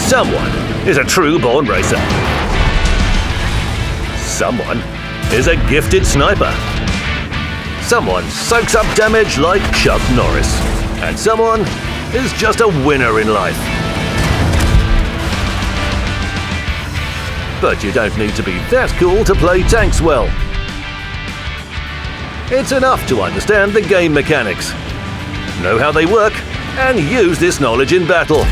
Someone is a true-born racer. Someone is a gifted sniper. Someone soaks up damage like Chuck Norris. And someone is just a winner in life. But you don't need to be that cool to play tanks well. It's enough to understand the game mechanics, know how they work, and use this knowledge in battle.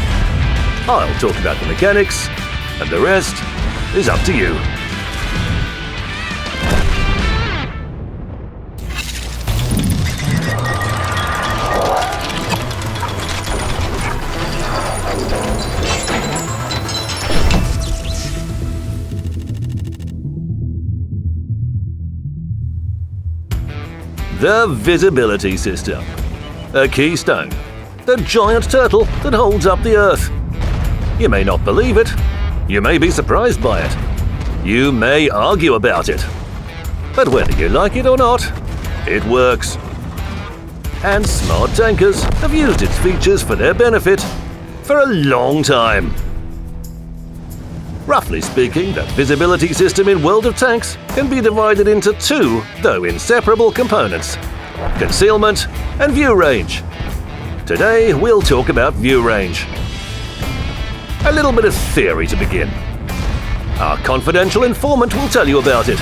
I'll talk about the mechanics, and the rest is up to you. The visibility system. A keystone. The giant turtle that holds up the Earth. You may not believe it. You may be surprised by it. You may argue about it. But whether you like it or not, it works. And smart tankers have used its features for their benefit for a long time. Roughly speaking, the visibility system in World of Tanks can be divided into two, though inseparable components: concealment and view range. Today, we'll talk about view range. A little bit of theory to begin. Our confidential informant will tell you about it.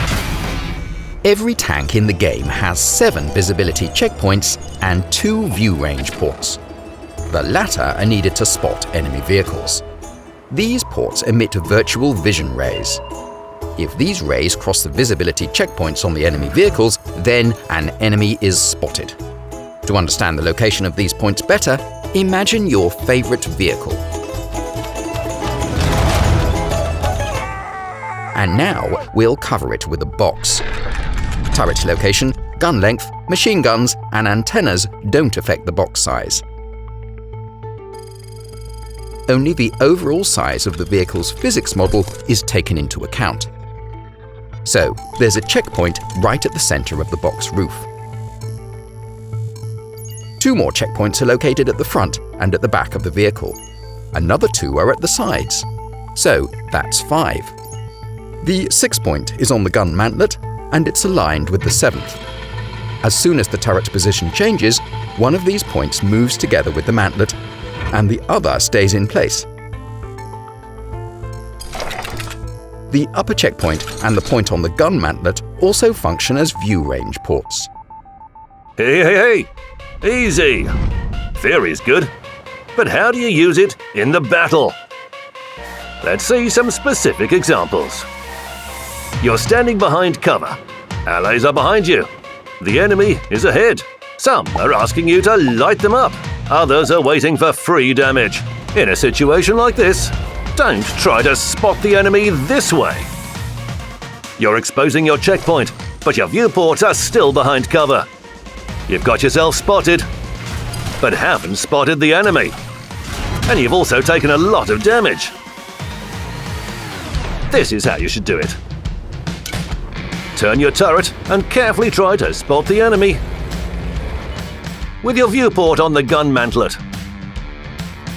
Every tank in the game has 7 visibility checkpoints and 2 view range ports. The latter are needed to spot enemy vehicles. These ports emit virtual vision rays. If these rays cross the visibility checkpoints on the enemy vehicles, then an enemy is spotted. To understand the location of these points better, imagine your favorite vehicle. And now we'll cover it with a box. Turret location, gun length, machine guns, and antennas don't affect the box size. Only the overall size of the vehicle's physics model is taken into account. So, there's a checkpoint right at the center of the box roof. 2 more checkpoints are located at the front and at the back of the vehicle. Another 2 are at the sides. So, that's 5. The 6th point is on the gun mantlet, and it's aligned with the 7th. As soon as the turret position changes, one of these points moves together with the mantlet, and the other stays in place. The upper checkpoint and the point on the gun mantlet also function as view range ports. Hey! Easy! Theory's good, but how do you use it in the battle? Let's see some specific examples. You're standing behind cover. Allies are behind you. The enemy is ahead. Some are asking you to light them up. Others are waiting for free damage. In a situation like this, don't try to spot the enemy this way. You're exposing your checkpoint, but your viewports are still behind cover. You've got yourself spotted, but haven't spotted the enemy. And you've also taken a lot of damage. This is how you should do it. Turn your turret and carefully try to spot the enemy. With your viewport on the gun mantlet.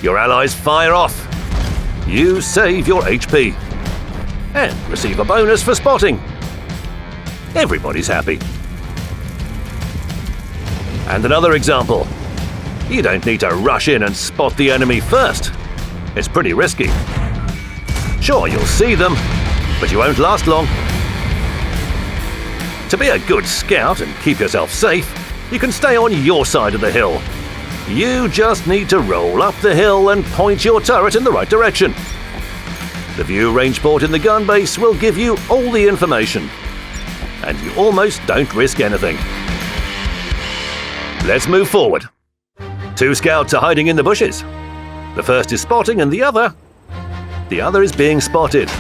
Your allies fire off. You save your HP. And receive a bonus for spotting. Everybody's happy. And another example. You don't need to rush in and spot the enemy first. It's pretty risky. Sure, you'll see them, but you won't last long. To be a good scout and keep yourself safe, you can stay on your side of the hill. You just need to roll up the hill and point your turret in the right direction. The view range port in the gun base will give you all the information. And you almost don't risk anything. Let's move forward. 2 scouts are hiding in the bushes. The first is spotting and the other is being spotted.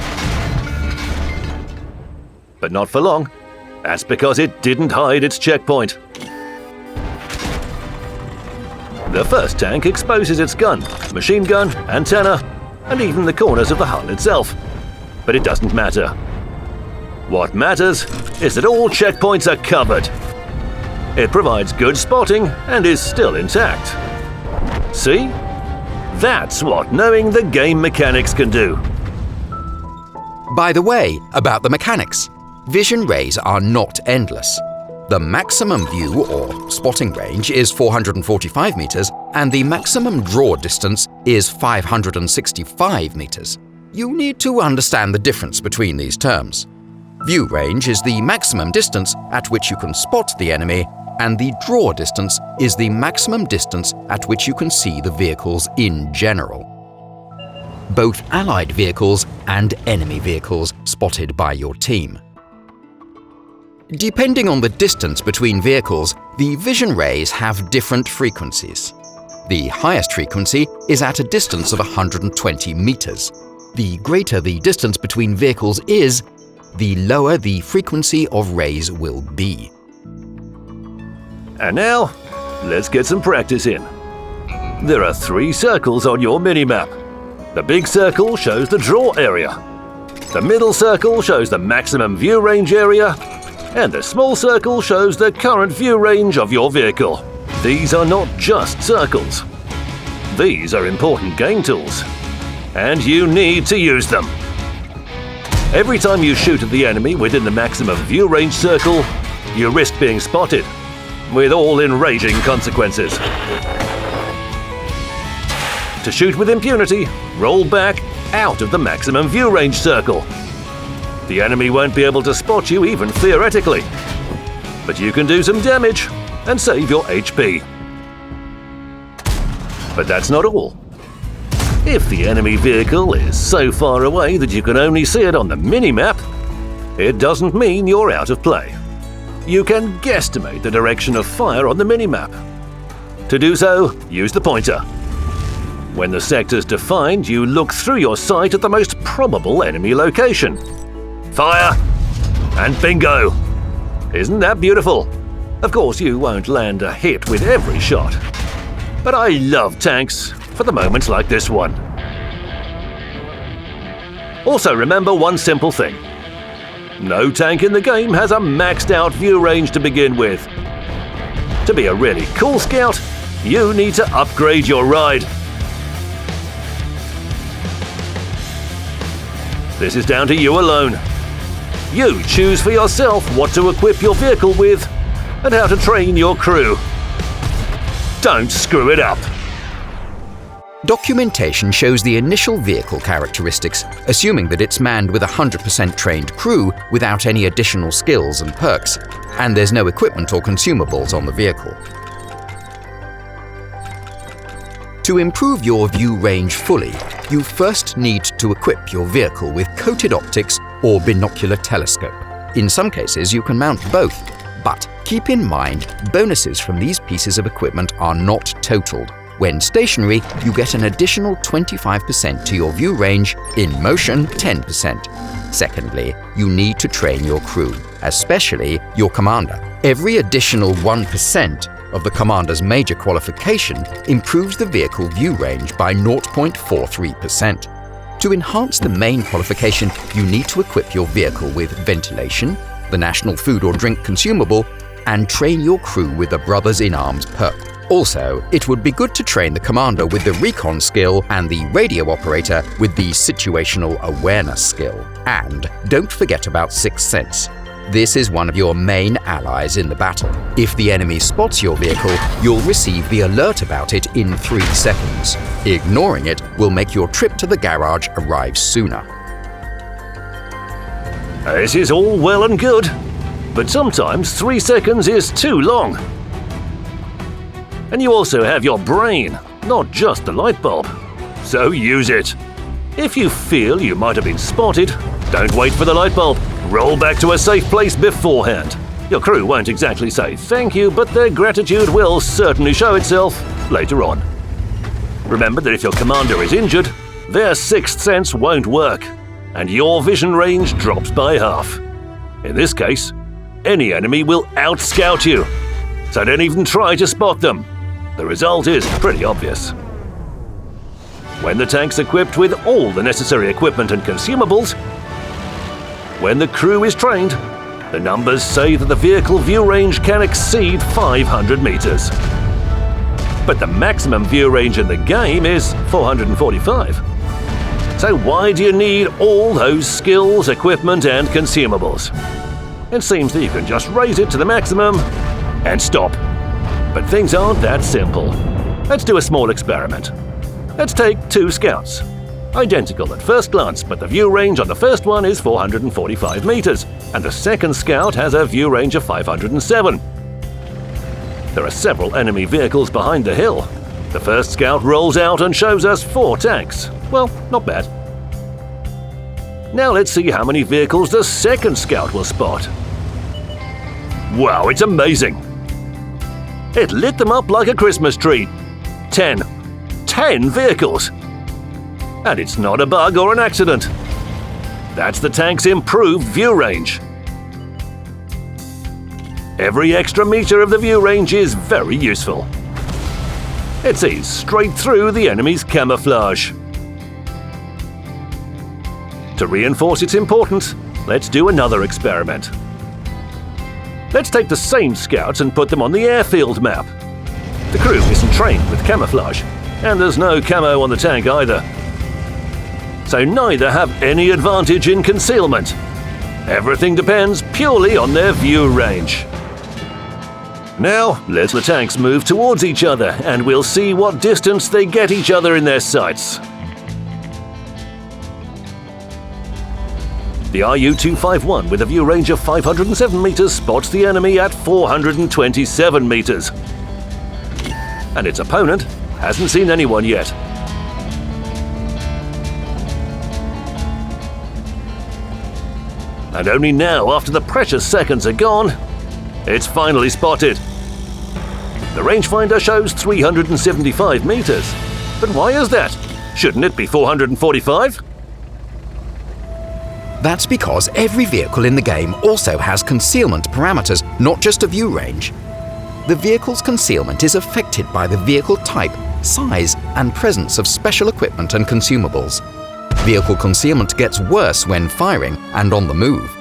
But not for long. That's because it didn't hide its checkpoint. The first tank exposes its gun, machine gun, antenna, and even the corners of the hull itself. But it doesn't matter. What matters is that all checkpoints are covered. It provides good spotting and is still intact. See? That's what knowing the game mechanics can do. By the way, about the mechanics, vision rays are not endless. The maximum view or spotting range is 445 meters and the maximum draw distance is 565 meters. You need to understand the difference between these terms. View range is the maximum distance at which you can spot the enemy, and the draw distance is the maximum distance at which you can see the vehicles in general. Both Allied vehicles and enemy vehicles spotted by your team. Depending on the distance between vehicles, the vision rays have different frequencies. The highest frequency is at a distance of 120 meters. The greater the distance between vehicles is, the lower the frequency of rays will be. And now, let's get some practice in. There are 3 circles on your minimap. The big circle shows the draw area. The middle circle shows the maximum view range area. And the small circle shows the current view range of your vehicle. These are not just circles. These are important game tools, and you need to use them. Every time you shoot at the enemy within the maximum view range circle, you risk being spotted, with all enraging consequences. To shoot with impunity, roll back out of the maximum view range circle. The enemy won't be able to spot you even theoretically, but you can do some damage and save your HP. But that's not all. If the enemy vehicle is so far away that you can only see it on the minimap, it doesn't mean you're out of play. You can guesstimate the direction of fire on the minimap. To do so, use the pointer. When the sector's defined, you look through your sight at the most probable enemy location. Fire! And bingo! Isn't that beautiful? Of course, you won't land a hit with every shot. But I love tanks for the moments like this one. Also remember one simple thing. No tank in the game has a maxed out view range to begin with. To be a really cool scout, you need to upgrade your ride. This is down to you alone. You choose for yourself what to equip your vehicle with and how to train your crew. Don't screw it up. Documentation shows the initial vehicle characteristics, assuming that it's manned with a 100% trained crew without any additional skills and perks, and there's no equipment or consumables on the vehicle. To improve your view range fully, you first need to equip your vehicle with coated optics or binocular telescope. In some cases, you can mount both, but keep in mind, bonuses from these pieces of equipment are not totaled. When stationary, you get an additional 25% to your view range, in motion 10%. Secondly, you need to train your crew, especially your commander. Every additional 1% of the commander's major qualification improves the vehicle view range by 0.43%. To enhance the main qualification, you need to equip your vehicle with ventilation, the national food or drink consumable, and train your crew with the Brothers in Arms perk. Also, it would be good to train the commander with the recon skill and the radio operator with the situational awareness skill. And don't forget about Sixth Sense. This is one of your main allies in the battle. If the enemy spots your vehicle, you'll receive the alert about it in 3 seconds. Ignoring it will make your trip to the garage arrive sooner. This is all well and good, but sometimes 3 seconds is too long. And you also have your brain, not just the light bulb. So use it. If you feel you might have been spotted, don't wait for the light bulb. Roll back to a safe place beforehand. Your crew won't exactly say thank you, but their gratitude will certainly show itself later on. Remember that if your commander is injured, their sixth sense won't work, and your vision range drops by half. In this case, any enemy will out-scout you, so don't even try to spot them. The result is pretty obvious. When the tank's equipped with all the necessary equipment and consumables, when the crew is trained, the numbers say that the vehicle view range can exceed 500 meters. but the maximum view range in the game is 445. So why do you need all those skills, equipment, and consumables? It seems that you can just raise it to the maximum and stop. But things aren't that simple. Let's do a small experiment. Let's take 2 scouts. Identical at first glance, but the view range on the first one is 445 meters, and the second scout has a view range of 507. There are several enemy vehicles behind the hill. The first scout rolls out and shows us 4 tanks. Well, not bad. Now let's see how many vehicles the second scout will spot. Wow, it's amazing! It lit them up like a Christmas tree. 10 vehicles! And it's not a bug or an accident. That's the tank's improved view range. Every extra meter of the view range is very useful. It sees straight through the enemy's camouflage. To reinforce its importance, let's do another experiment. Let's take the same scouts and put them on the airfield map. The crew isn't trained with camouflage, and there's no camo on the tank either. So neither have any advantage in concealment. Everything depends purely on their view range. Now, let the tanks move towards each other, and we'll see what distance they get each other in their sights. The RU-251 with a view range of 507 meters spots the enemy at 427 meters. And its opponent hasn't seen anyone yet. And only now, after the precious seconds are gone, it's finally spotted. The rangefinder shows 375 meters. But why is that? Shouldn't it be 445? That's because every vehicle in the game also has concealment parameters, not just a view range. The vehicle's concealment is affected by the vehicle type, size, and presence of special equipment and consumables. Vehicle concealment gets worse when firing and on the move.